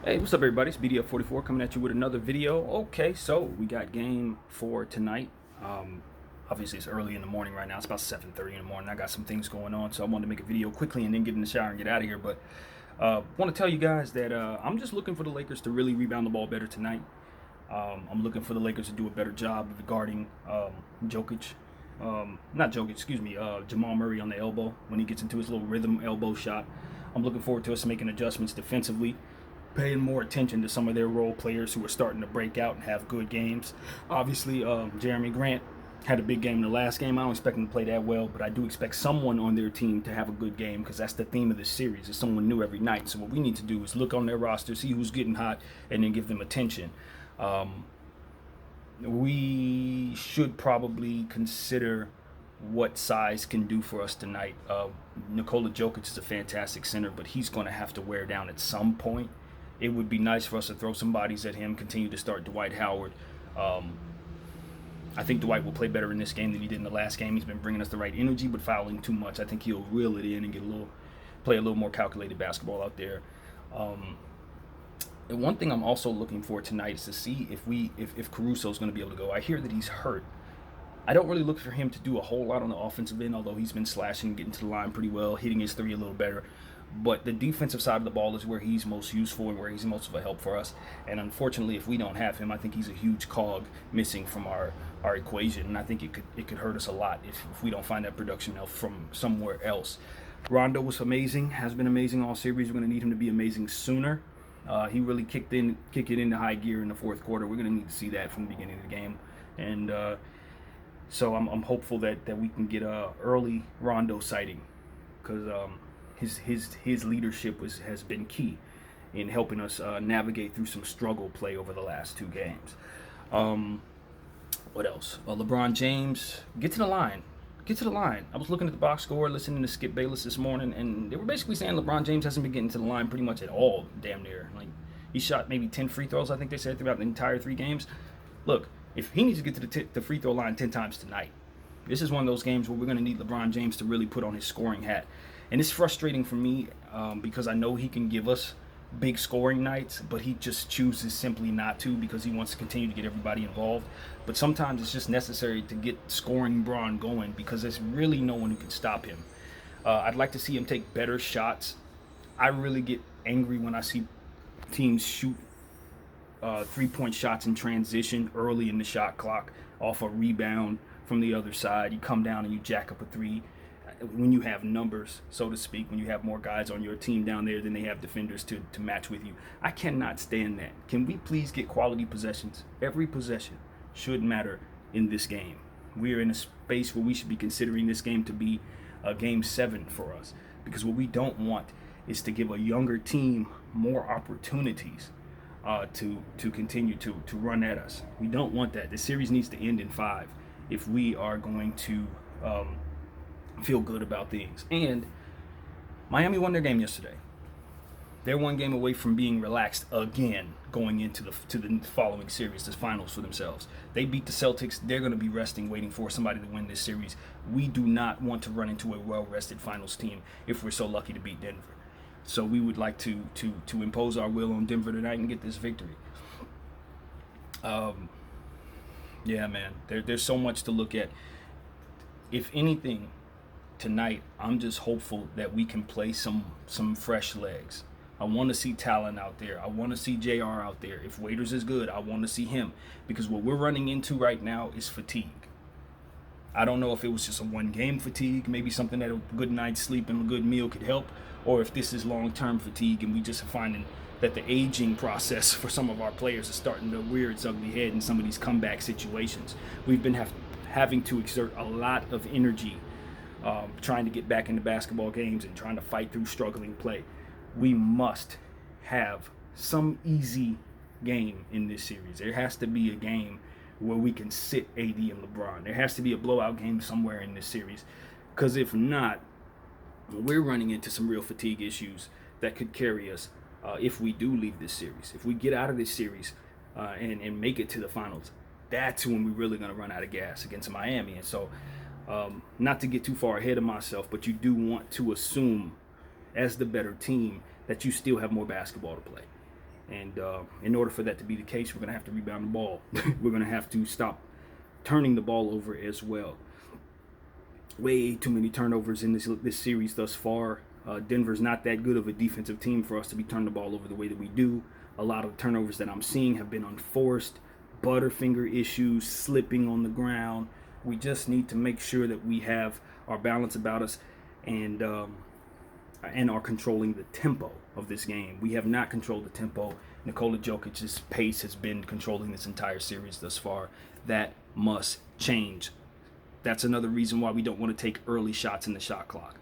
Hey, what's up, everybody? It's BDF44 coming at you with another video. Okay, so we got game 4 tonight. Um, Obviously, it's early in the morning right now. It's about 7:30 in the morning. I got some things going on, so I wanted to make a video quickly and then get in the shower and get out of here. But want to tell you guys that I'm just looking for the Lakers to really rebound the ball better tonight. I'm looking for the Lakers to do a better job of guarding Jokic. Not Jokic, excuse me, Jamal Murray on the elbow when he gets into his little rhythm elbow shot. I'm looking forward to us making adjustments defensively, paying more attention to some of their role players who are starting to break out and have good games. Obviously, Jeremy Grant had a big game in the last game. I don't expect him to play that well, but I do expect someone on their team to have a good game because that's the theme of this series. It's someone new every night. So what we need to do is look on their roster, see who's getting hot, and then give them attention. We should probably consider what size can do for us tonight. Nikola Jokic is a fantastic center, but he's going to have to wear down at some point. It would be nice for us to throw some bodies at him, continue to start Dwight Howard. I think Dwight will play better in this game than he did in the last game. He's been bringing us the right energy, but fouling too much. I think he'll reel it in and play a little more calculated basketball out there. And one thing I'm also looking for tonight is to see if Caruso's going to be able to go. I hear that he's hurt. I don't really look for him to do a whole lot on the offensive end, although he's been slashing, getting to the line pretty well, hitting his three a little better. But the defensive side of the ball is where he's most useful and where he's most of a help for us. And unfortunately, if we don't have him, I think he's a huge cog missing from our equation. And I think it could hurt us a lot if we don't find that production from somewhere else. Rondo was amazing, has been amazing all series. We're going to need him to be amazing sooner. He really kicked it into high gear in the fourth quarter. We're going to need to see that from the beginning of the game. And so I'm hopeful that we can get a early Rondo sighting because his leadership has been key in helping us navigate through some struggle play over the last two games. What else? LeBron James, get to the line. Get to the line. I was looking at the box score, listening to Skip Bayless this morning, and they were basically saying LeBron James hasn't been getting to the line pretty much at all, damn near. Like, he shot maybe 10 free throws, I think they said, throughout the entire 3 games. Look, if he needs to get to the free throw line 10 times tonight, this is one of those games where we're going to need LeBron James to really put on his scoring hat. And it's frustrating for me because I know he can give us big scoring nights, but he just chooses simply not to because he wants to continue to get everybody involved. But sometimes it's just necessary to get scoring Braun going because there's really no one who can stop him. I'd like to see him take better shots. I really get angry when I see teams shoot 3-point shots in transition early in the shot clock off a rebound from the other side. You come down and you jack up a 3. When you have numbers, so to speak, when you have more guys on your team down there than they have defenders to match with you. I cannot stand that. Can we please get quality possessions? Every possession should matter in this game. We are in a space where we should be considering this game to be a game 7 for us, because what we don't want is to give a younger team more opportunities to continue to run at us. We don't want that. The series needs to end in 5 if we are going to feel good about things. And Miami won their game yesterday. They're one game away from being relaxed again going into the following series, the finals for themselves. They beat the Celtics. They're going to be resting, waiting for somebody to win this series. We do not want to run into a well-rested finals team if we're so lucky to beat Denver. So we would like to impose our will on Denver tonight and get this victory. Yeah, man, there's so much to look at. If anything, tonight, I'm just hopeful that we can play some fresh legs. I want to see talent out there. I want to see JR out there. If Waiters is good, I want to see him. Because what we're running into right now is fatigue. I don't know if it was just a one-game fatigue, maybe something that a good night's sleep and a good meal could help, or if this is long-term fatigue and we just are finding that the aging process for some of our players is starting to rear its ugly head in some of these comeback situations. We've been having to exert a lot of energy trying to get back into basketball games and trying to fight through struggling play. We must have some easy game in this series. There has to be a game where we can sit AD and LeBron. There has to be a blowout game somewhere in this series. Because if not, we're running into some real fatigue issues that could carry us if we do leave this series. If we get out of this series and make it to the finals, that's when we're really going to run out of gas against Miami. And so, not to get too far ahead of myself, but you do want to assume, as the better team, that you still have more basketball to play. And in order for that to be the case, we're going to have to rebound the ball. We're going to have to stop turning the ball over as well. Way too many turnovers in this series thus far. Denver's not that good of a defensive team for us to be turning the ball over the way that we do. A lot of the turnovers that I'm seeing have been unforced, butterfinger issues, slipping on the ground. We just need to make sure that we have our balance about us and are controlling the tempo of this game. We have not controlled the tempo. Nikola Jokic's pace has been controlling this entire series thus far. That must change. That's another reason why we don't want to take early shots in the shot clock,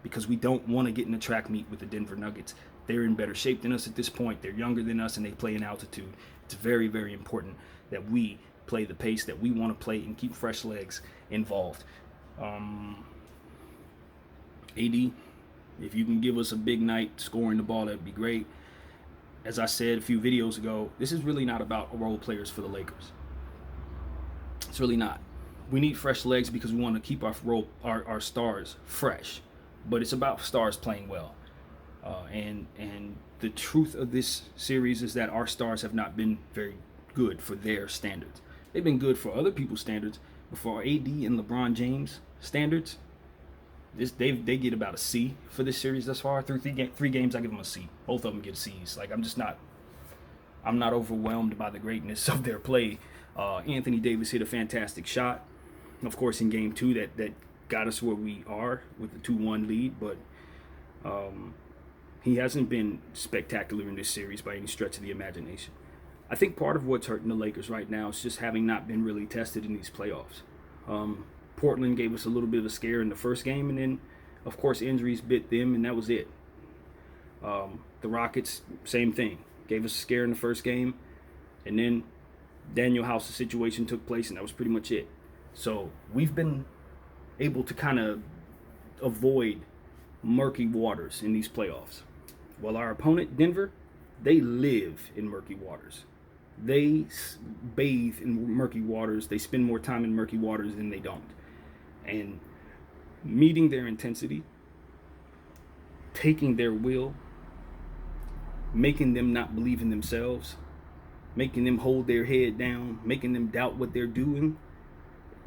because we don't want to get in a track meet with the Denver Nuggets. They're in better shape than us at this point. They're younger than us, and they play in altitude. It's very, very important that we play the pace that we want to play and keep fresh legs involved. AD, if you can give us a big night scoring the ball, that'd be great. As I said a few videos ago, this is really not about role players for the Lakers. It's really not. We need fresh legs because we want to keep our stars fresh. But it's about stars playing well. And the truth of this series is that our stars have not been very good for their standards. They've been good for other people's standards, but for AD and LeBron James standards, they get about a C for this series thus far. Through three games, I give them a C. Both of them get C's. Like, I'm not overwhelmed by the greatness of their play. Anthony Davis hit a fantastic shot, of course, in game 2 that got us where we are with the 2-1 lead, but he hasn't been spectacular in this series by any stretch of the imagination. I think part of what's hurting the Lakers right now is just having not been really tested in these playoffs. Portland gave us a little bit of a scare in the first game, and then, of course, injuries bit them, and that was it. The Rockets, same thing. Gave us a scare in the first game, and then Daniel House's situation took place, and that was pretty much it. So we've been able to kind of avoid murky waters in these playoffs. While our opponent, Denver, they live in murky waters. They bathe in murky waters. They spend more time in murky waters than they don't. And meeting their intensity, taking their will, making them not believe in themselves, making them hold their head down, making them doubt what they're doing,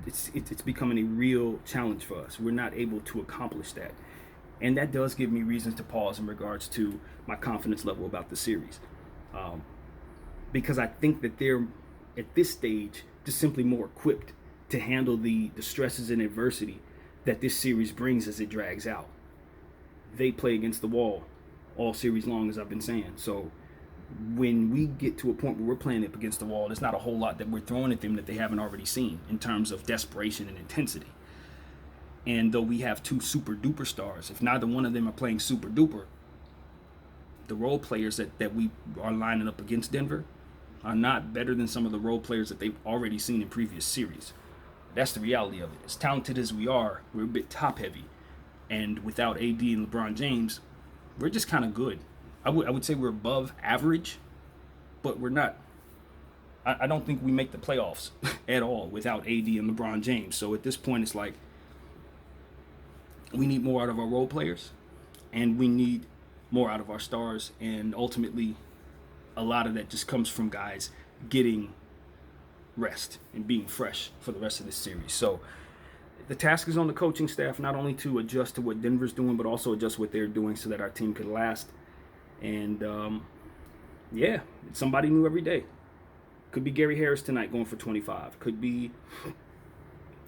it's becoming a real challenge for us. We're not able to accomplish that. And that does give me reasons to pause in regards to my confidence level about the series. Because I think that they're, at this stage, just simply more equipped to handle the stresses and adversity that this series brings as it drags out. They play against the wall all series long, as I've been saying. So when we get to a point where we're playing up against the wall, there's not a whole lot that we're throwing at them that they haven't already seen in terms of desperation and intensity. And though we have two super duper stars, if neither one of them are playing super duper, the role players that we are lining up against Denver are not better than some of the role players that they've already seen in previous series. That's the reality of it. As talented as we are, we're a bit top heavy. And without AD and LeBron James, we're just kind of good. I would say we're above average, but we're not. I don't think we make the playoffs at all without AD and LeBron James. So at this point, it's like we need more out of our role players, and we need more out of our stars. And ultimately, a lot of that just comes from guys getting rest and being fresh for the rest of this series. So the task is on the coaching staff, not only to adjust to what Denver's doing, but also adjust what they're doing so that our team could last. And yeah, it's somebody new every day. Could be Gary Harris tonight going for 25. Could be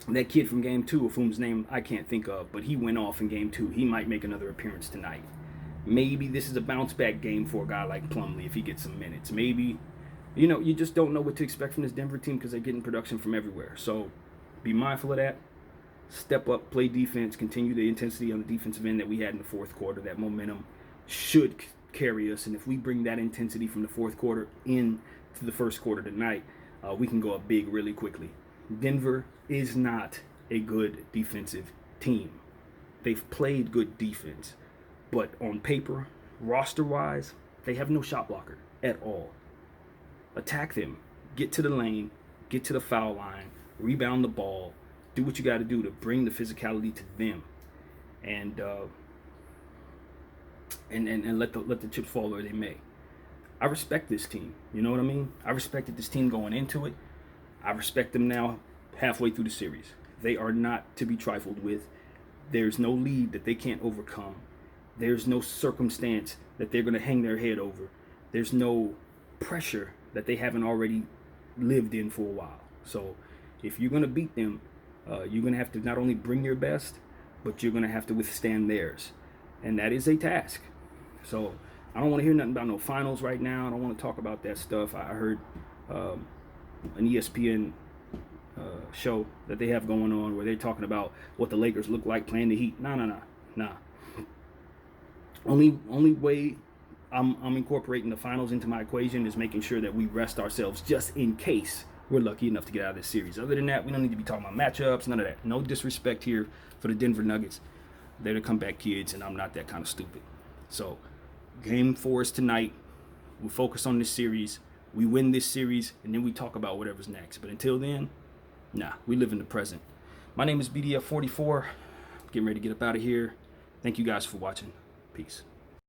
that kid from game 2 of whose name I can't think of, but he went off in game 2. He might make another appearance tonight. Maybe this is a bounce back game for a guy like Plumlee if he gets some minutes. Maybe, you just don't know what to expect from this Denver team because they're getting production from everywhere. So be mindful of that. Step up, play defense, continue the intensity on the defensive end that we had in the fourth quarter. That momentum should carry us, and if we bring that intensity from the fourth quarter into the first quarter tonight, we can go up big really quickly. Denver is not a good defensive team. They've played good defense, but on paper, roster-wise, they have no shot blocker at all. Attack them. Get to the lane. Get to the foul line. Rebound the ball. Do what you got to do to bring the physicality to them, and let the chips fall where they may. I respect this team. You know what I mean? I respected this team going into it. I respect them now halfway through the series. They are not to be trifled with. There's no lead that they can't overcome. There's no circumstance that they're going to hang their head over. There's no pressure that they haven't already lived in for a while. So if you're going to beat them, you're going to have to not only bring your best, but you're going to have to withstand theirs. And that is a task. So I don't want to hear nothing about no finals right now. I don't want to talk about that stuff. I heard an ESPN show that they have going on where they're talking about what the Lakers look like playing the Heat. Nah. Only way I'm incorporating the finals into my equation is making sure that we rest ourselves just in case we're lucky enough to get out of this series. Other than that, we don't need to be talking about matchups, none of that. No disrespect here for the Denver Nuggets. They're the comeback kids, and I'm not that kind of stupid. So, game 4 is tonight. We focus on this series. We win this series, and then we talk about whatever's next. But until then, we live in the present. My name is BDF44. Getting ready to get up out of here. Thank you guys for watching. Peace.